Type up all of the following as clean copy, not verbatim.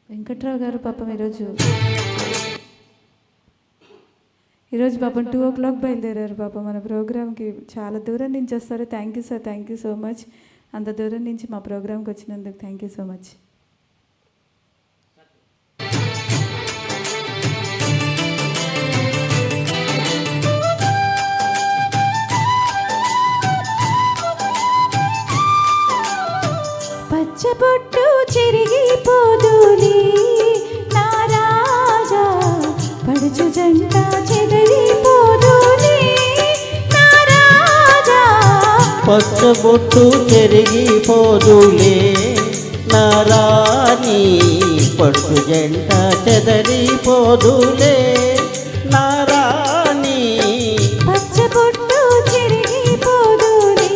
వెంకట్రావు గారు పాపం ఈరోజు పాపం 2 o'clock బయలుదేరారు పాపం మన ప్రోగ్రామ్కి. చాలా దూరం నుంచి వస్తారు. Thank you sir, thank you so much. అంత దూరం నుంచి మా ప్రోగ్రామ్కి వచ్చినందుకు థ్యాంక్ యూ సో మచ్. పచ్చబొట్టు చెరిగిపోదులే నా రాజా, పడుచు జంట చెదిరిపోదులే నా రాజా. పచ్చబొట్టు చెరిగిపోదులే నా రాణి, పడుచు జంట చెదరిపోదులే నా రాణి. పచ్చబొట్టు చెరిగిపోదులే.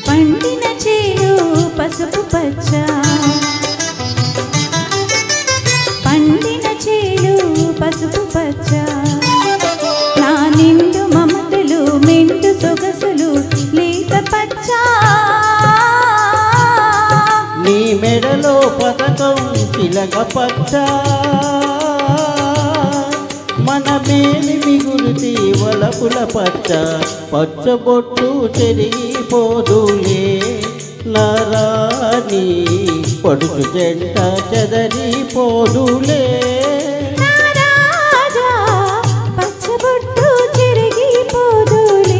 పండిన చేను పసుపు పచ్చ, పండిన చేను పసుపు పచ్చ, నా నిండు మమతలు మెండు సొగసులు లేత పచ్చ. నీ మెడలో పథకం చిలక పచ్చ, మన మేలి మిగులుతి వలపుల పచ్చ. పచ్చబొట్టు చెరిగిపోదులే నా రాణి, పడుచు జంట చెదరిపోదులే నా రాజా. పచ్చబొట్టు చెరిగిపోదులే.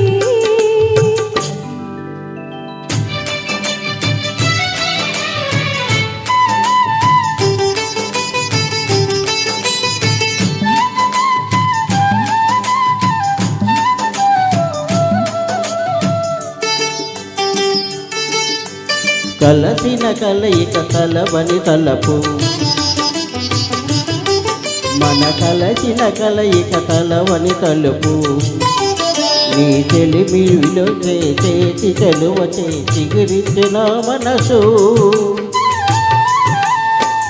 కలసిన కలయిక కలవని తలపు, మన కలసిన కలయిక కలవని తలుపు. నీ చెలిమిలో చేతి చెలువ చిగురించిన మనసు,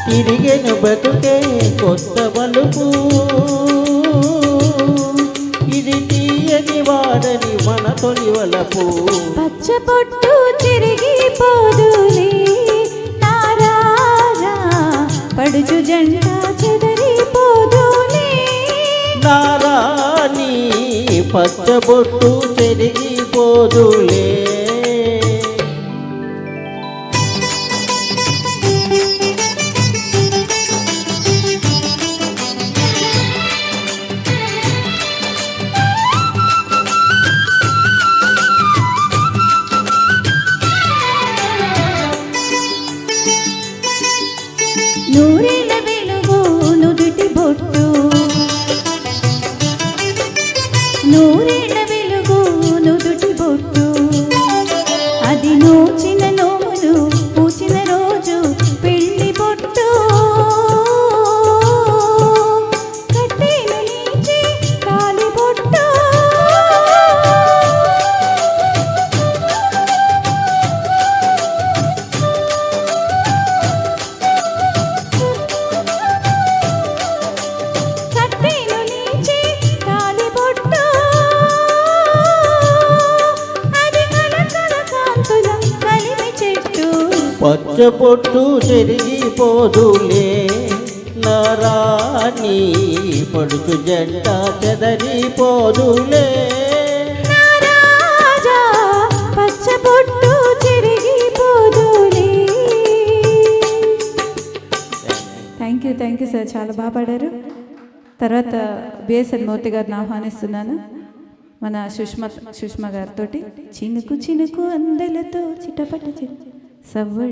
తిరిగెను బతుకే కొత్త మలుపు. ఇది తీయని వాడని మన తొలి వలపు. పచ్చబొట్టు చెరిగిపోదులే నా రాజా, పడుచు జంట చెదరిపోదులే నా రాణి. పచ్చబొట్టు చెరిగిపోదులే. నూరేళ్ళ వెలుగు నుదుటి బొట్టు, నూరేళ్ళ వెలుగు నుదుటి బొట్టు, అది నోచిన నోములు పూచిన రోజు పెళ్లి బొట్టు. కట్టెను నీచి కాలి బొట్టు, పచ్చబొట్టు చెరిగిపోదులే నా రాణి, పడుచు జంట చెదరిపోదులే నా రాజా. పచ్చబొట్టు చెరిగిపోదులే. థ్యాంక్ యూ సార్, చాలా బాగా పాడారు. తర్వాత బిఎస్ఎన్ మూర్తి గారిని ఆహ్వానిస్తున్నాను. మన సుష్మా గారితో చినుకు చినుకు అందెలతో చిటపట సవ్వ